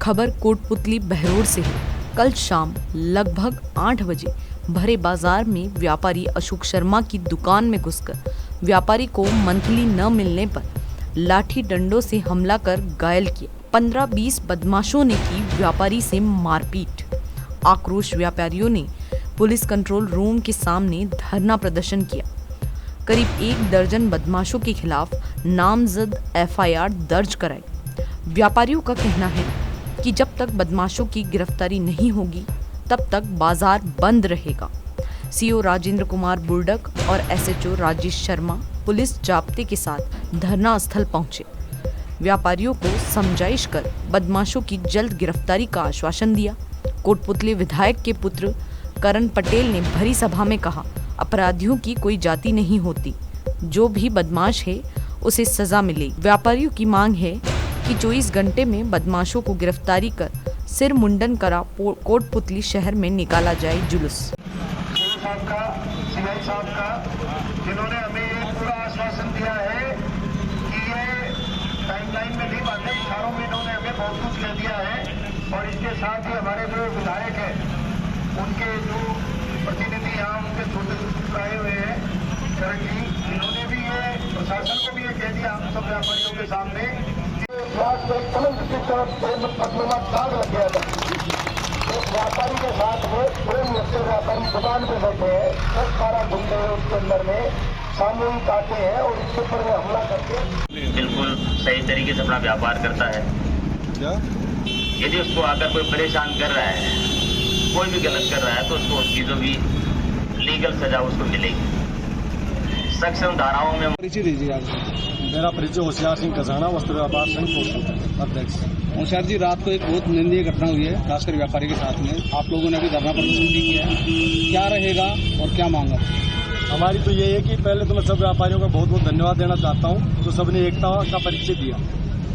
खबर कोटपुतली बहरोड से है। कल शाम लगभग 8 बजे भरे बाजार में व्यापारी अशोक शर्मा की दुकान में घुसकर व्यापारी को मंथली न मिलने पर लाठी डंडों से हमला कर घायल किया। 15-20 बदमाशों ने की व्यापारी से मारपीट। आक्रोश व्यापारियों ने पुलिस कंट्रोल रूम के सामने धरना प्रदर्शन किया। करीब 1 दर्जन बदमाशों के खिलाफ नामजद FIR दर्ज कराई। व्यापारियों का कहना है कि जब तक बदमाशों की गिरफ्तारी नहीं होगी तब तक बाजार बंद रहेगा। CO राजेंद्र कुमार बुर्डक और SHO राजेश शर्मा पुलिस जाब्ते के साथ धरना स्थल पहुंचे। व्यापारियों को समझाइश कर बदमाशों की जल्द गिरफ्तारी का आश्वासन दिया। कोटपुतली विधायक के पुत्र करण पटेल ने भरी सभा में कहा, अपराधियों की कोई जाति नहीं होती, जो भी बदमाश है उसे सजा मिलेगी। व्यापारियों की मांग है कि 24 घंटे में बदमाशों को गिरफ्तारी कर सिर मुंडन करा कोटपुतली शहर में निकाला जाए जुलूस। CI साहब का जिन्होंने हमें पूरा आश्वासन दिया है कि ये टाइमलाइन में नहीं बांधे, 18 महीनों ने हमें बहुत कुछ कह दिया है। और इसके साथ ही हमारे जो विधायक हैं उनके जो प्रतिनिधि यहाँ उनके छोटे आए हुए हैं करण जी, इन्होंने भी ये प्रशासन को भी ये कह दिया हम सब व्यापारियों के सामने दाग लग गया था। एक व्यापारी के साथ वो प्रेम लगते व्यापारी दुकान पे बैठे हैं, 10-12 गुंडे उसके अंदर में सामूहिक आते हैं और इसके ऊपर में हमला करके बिल्कुल सही तरीके से अपना व्यापार करता है। यदि उसको अगर कोई परेशान कर रहा है, कोई भी गलत कर रहा है, तो उसको उसकी जो भी लीगल सजा उसको मिलेगी। सक्षम धाराओं में परिचय दीजिए आप। मेरा परिचय होशियार सिंह कसाना, वस्त्र व्यापार संघ कोटपुतली अध्यक्ष। होशियार जी, रात को एक बहुत निंदनीय घटना हुई है, खासकर व्यापारी के साथ में। आप लोगों ने अभी धरना प्रदर्शन भी किया है, क्या रहेगा और क्या मांगा? हमारी तो ये है कि पहले तो मैं सब व्यापारियों का बहुत बहुत धन्यवाद देना चाहता हूँ जो सबने एकता का परिचय दिया,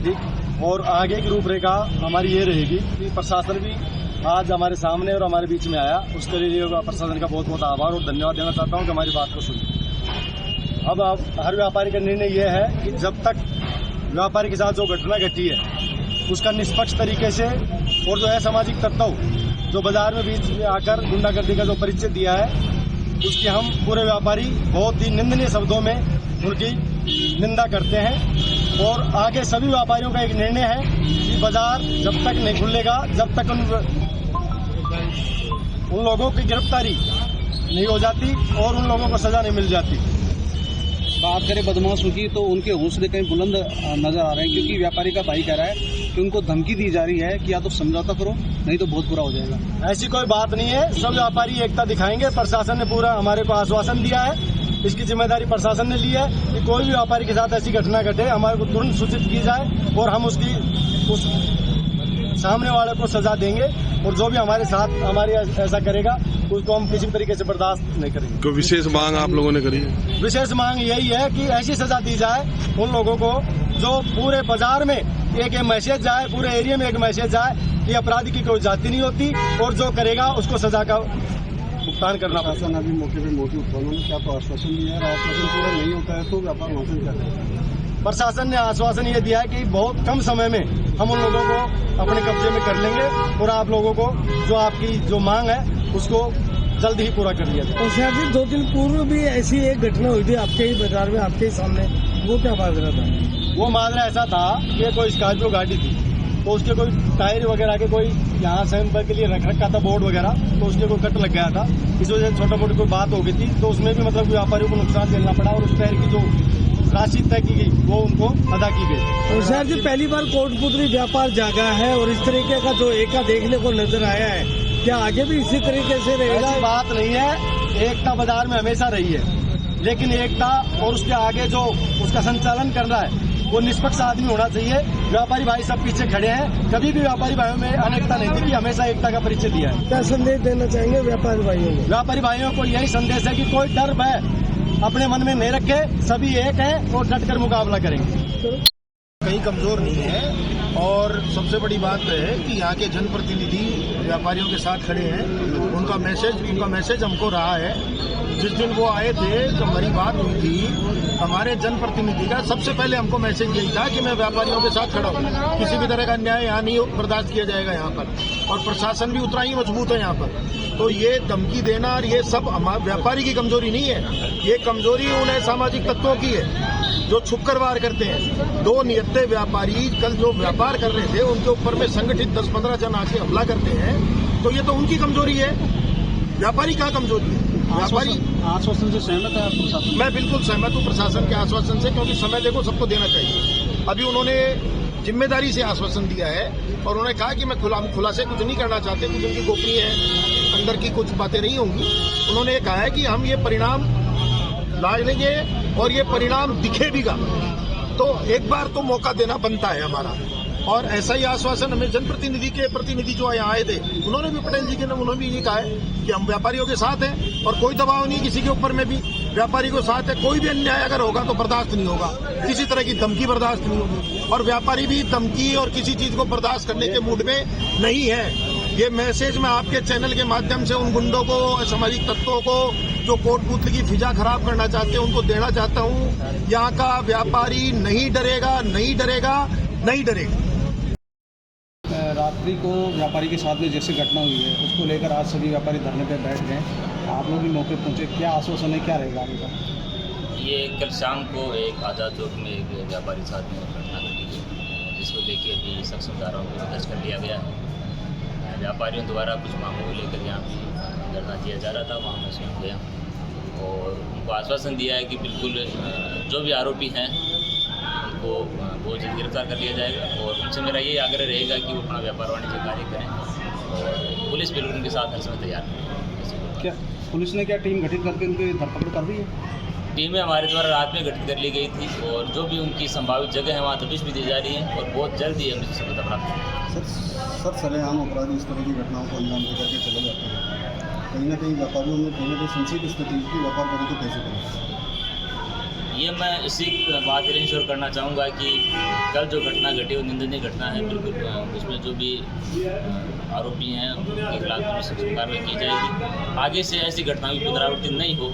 ठीक। और आगे की रूपरेखा हमारी ये रहेगी कि प्रशासन भी आज हमारे सामने और हमारे बीच में आया, उसके लिए प्रशासन का बहुत बहुत आभार और धन्यवाद देना चाहता हूँ कि हमारी बात को सुनी। अब हर व्यापारी का निर्णय यह है कि जब तक व्यापारी के साथ जो घटना घटी है उसका निष्पक्ष तरीके से और जो है सामाजिक तत्व जो बाजार में बीच में आकर गुंडागर्दी का जो परिचय दिया है उसकी हम पूरे व्यापारी बहुत ही निंदनीय शब्दों में उनकी निंदा करते हैं। और आगे सभी व्यापारियों का एक निर्णय है कि बाजार जब तक नहीं खुलेगा, जब तक उन लोगों की गिरफ्तारी नहीं हो जाती और उन लोगों को सजा नहीं मिल जाती। बात करें बदमाशों की तो उनके हौसले कहीं बुलंद नजर आ रहे हैं, क्योंकि व्यापारी का भाई कह रहा है कि उनको धमकी दी जा रही है कि या तो समझौता करो नहीं तो बहुत बुरा हो जाएगा। ऐसी कोई बात नहीं है, सब व्यापारी एकता दिखाएंगे। प्रशासन ने पूरा हमारे को आश्वासन दिया है, इसकी जिम्मेदारी प्रशासन ने ली है कि कोई भी व्यापारी के साथ ऐसी घटना घटे हमारे को तुरंत सूचित की जाए और हम उस सामने वाले को सजा देंगे। और जो भी हमारे साथ हमारे ऐसा करेगा उसको हम किसी तरीके से बर्दाश्त नहीं करेंगे। तो विशेष मांग आप लोगों ने करी है? विशेष मांग यही है कि ऐसी सजा दी जाए उन लोगों को जो पूरे बाजार में एक मैसेज जाए, पूरे एरिया में एक मैसेज जाए कि अपराधी की कोई जाति नहीं होती और जो करेगा उसको सजा का भुगतान करना पड़ता। अभी मौके पे मौजूद उन्होंने क्या तो आश्वासन दिया है, आश्वासन पूरा नहीं होता है तो व्यापार मौसम क्या करेगा? प्रशासन ने आश्वासन ये दिया है कि बहुत कम समय में हम उन लोगों को अपने कब्जे में कर लेंगे और आप लोगों को जो आपकी जो मांग है उसको जल्द ही पूरा कर दिया जाए। होशियार जी, 2 दिन पूर्व भी ऐसी एक घटना हुई थी आपके ही बाजार में, आपके ही सामने, वो क्या माजरा था? वो माजरा ऐसा था कि कोई स्कॉर्पियो गाड़ी थी तो उसके कोई टायर वगैरह के कोई यहाँ सैंपल के लिए रख रखा था बोर्ड वगैरह, तो उसके कोई कट लग गया था। इस वजह से छोटा मोटी कोई बात हो गई थी तो उसमें भी मतलब व्यापारियों को नुकसान झेलना पड़ा और उस टायर की जो राशि तय की गई वो उनको अदा की गई। होशियार जी, पहली बार कोटपुतली व्यापार जागा है और इस तरीके का जो एका देखने को नजर आया है, क्या आगे भी इसी तरीके से रहेगा? ऐसी बात नहीं है, एकता बाजार में हमेशा रही है, लेकिन एकता और उसके आगे जो उसका संचालन करना है वो निष्पक्ष आदमी होना चाहिए। व्यापारी भाई सब पीछे खड़े हैं, कभी भी व्यापारी भाइयों में अनेकता नहीं थी कि हमेशा एकता का परिचय दिया है। क्या संदेश देना चाहेंगे व्यापारी भाइयों को? व्यापारी भाइयों को यही संदेश है कि कोई डर भय अपने मन में नहीं रखे, सभी एक हैं और डटकर मुकाबला करेंगे। कहीं कमजोर नहीं है और सबसे बड़ी बात है कि यहाँ के जनप्रतिनिधि व्यापारियों के साथ खड़े हैं। उनका मैसेज हमको रहा है। जिस दिन वो आए थे तो हमारी बात हुई थी हमारे जनप्रतिनिधि का सबसे पहले हमको मैसेज यही था कि मैं व्यापारियों के साथ खड़ा हूँ, किसी भी तरह का अन्याय यहाँ नहीं बर्दाश्त किया जाएगा यहाँ पर, और प्रशासन भी उतना ही मजबूत है यहाँ पर। तो ये धमकी देना और ये सब व्यापारी की कमजोरी नहीं है, ये कमजोरी उन सामाजिक तत्वों की है जो छुपकर वार करते हैं। 2 नियत्ते व्यापारी कल जो व्यापार कर रहे थे उनके ऊपर में संगठित 10-15 जन आके हमला करते हैं, तो ये तो उनकी कमजोरी है, व्यापारी क्या कमजोरी है? व्यापारी आश्वासन से सहमत है आप प्रशासन? मैं बिल्कुल सहमत हूँ प्रशासन के आश्वासन से, क्योंकि समय देखो सबको देना चाहिए। अभी उन्होंने जिम्मेदारी से आश्वासन दिया है और उन्होंने कहा कि मैं खुलासे कुछ नहीं करना चाहते, कुछ उनकी गोपनीय है, अंदर की कुछ बातें नहीं होंगी। उन्होंने कहा है कि हम ये परिणाम ला लेंगे और ये परिणाम दिखेगा, तो एक बार तो मौका देना बनता है हमारा। और ऐसा ही आश्वासन हमें जनप्रतिनिधि के प्रतिनिधि जो यहाँ आए थे उन्होंने भी, पटेल जी के ने उन्होंने भी ये कहा है कि हम व्यापारियों के साथ हैं और कोई दबाव नहीं किसी के ऊपर में भी, व्यापारी को साथ है। कोई भी अन्याय अगर होगा तो बर्दाश्त नहीं होगा, किसी तरह की धमकी बर्दाश्त नहीं होगी, और व्यापारी भी धमकी और किसी चीज को बर्दाश्त करने के मूड में नहीं है। ये मैसेज मैं आपके चैनल के माध्यम से उन गुंडों को, सामाजिक तत्वों को जो कोटपुतली की फिजा खराब करना चाहते हैं उनको देना चाहता हूँ। यहाँ का व्यापारी नहीं डरेगा, नहीं डरेगा, नहीं डरेगा। रात्रि को व्यापारी के साथ में जैसे घटना हुई है उसको लेकर आज सभी व्यापारी धरने पर बैठ गए, आप लोग भी मौके पर पहुंचे, क्या आश्वासन है, क्या रहेगा आगे का? ये कल शाम को एक आज़ाद चौक में एक व्यापारी साथ में घटना घटी है, जिसको लेके अभी सख्त धाराओं को दर्ज कर लिया गया है। व्यापारियों द्वारा कुछ मांगों को लेकर यहाँ पे धरना दिया जा रहा था, वहाँ मैं स्वयं गया और उनको आश्वासन दिया है कि बिल्कुल जो भी आरोपी हैं उनको बहुत जल्द गिरफ्तार कर लिया जाएगा, और उनसे मेरा ये आग्रह रहेगा कि वो अपना व्यापार वाणिज्य कार्य करें और पुलिस बिल्कुल उनके साथ हर समय तैयार है। क्या पुलिस ने क्या टीम गठित करके उनकी धरपकड़ कर दी है? टीमें हमारे द्वारा रात में गठित कर ली गई थी और जो भी उनकी संभावित जगह है वहाँ तफ्तीश भी दी जा रही है और बहुत जल्द ही हम इससे पता प्राप्त करेंगे। सर सरेआम अपराधी इस तरह की घटनाओं को अंजाम दे करके चले जाते हैं, कहीं ना कहीं व्यापारियों में कहीं ना कहीं संशय की स्थिति की व्यापार करें तो कैसे करें? ये मैं इसी बात के लिए इंश्योर करना चाहूँगा कि कल जो घटना घटी वो निंदनीय घटना है, बिल्कुल उसमें जो भी आरोपी हैं उनके खिलाफ भी सख्त कार्रवाई की जाएगी। आगे से ऐसी घटना की पुनरावृत्ति नहीं हो,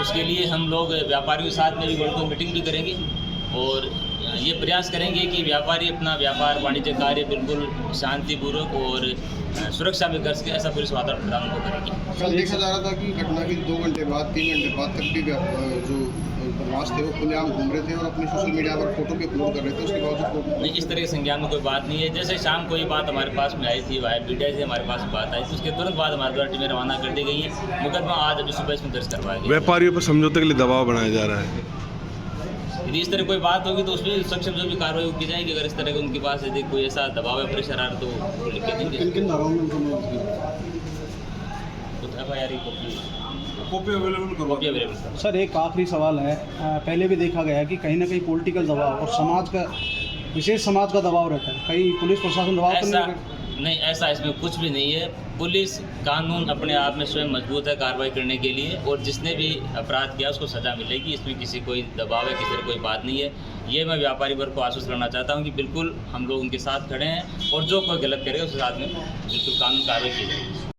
उसके लिए हम लोग व्यापारियों के साथ में भी गोल्ड मीटिंग भी करेंगे और ये प्रयास करेंगे कि व्यापारी अपना व्यापार वाणिज्य कार्य बिल्कुल शांतिपूर्वक और सुरक्षा में कर सके, ऐसा पुलिस वातावरण प्रदान को करेगी। कल देखा जा रहा था कि घटना के 2 घंटे बाद 3 घंटे बाद तक भी जो प्रवास थे वो खुलेआम घूम रहे थे और अपने सोशल मीडिया पर फोटो भी अपलोड कर रहे थे, उसके बावजूद नहीं, इस तरह के संज्ञान में कोई बात नहीं है। जैसे शाम को ये बात हमारे पास में आई थी, वायर मीडिया से हमारे पास बात आई थी, उसके तुरंत बाद हमारे द्वारा टीमें रवाना कर दी गई है। मुकदमा आज अभी सुबह इसमें दर्ज करवाया गया। व्यापारियों पर समझौते के लिए दबाव बनाया जा रहा है, यदि इस तरह कोई बात होगी तो उसमें सक्षम जो भी कार्रवाई की जाएगी। अगर इस तरह का उनके पास यदि कोई ऐसा दबाव या प्रेशर आ रहा तो वो लिख के देंगे। किन धाराओं में तो FIR की कॉपी अवेलेबल कॉपी अवेलेबल करो। सर एक आखिरी सवाल है, पहले भी देखा गया है कि कहीं ना कहीं पॉलिटिकल दबाव और समाज का, विशेष समाज का दबाव रहता है, कहीं पुलिस प्रशासन दबाव तो नहीं, ऐसा इसमें कुछ भी नहीं है। पुलिस कानून अपने आप में स्वयं मजबूत है कार्रवाई करने के लिए, और जिसने भी अपराध किया उसको सज़ा मिलेगी, इसमें किसी कोई दबाव है, किसी तरह कोई बात नहीं है। ये मैं व्यापारी वर्ग को आश्वस्त करना चाहता हूँ कि बिल्कुल हम लोग उनके साथ खड़े हैं और जो कोई गलत करेगा उसके साथ में बिल्कुल कानून कार्रवाई की जाएगी।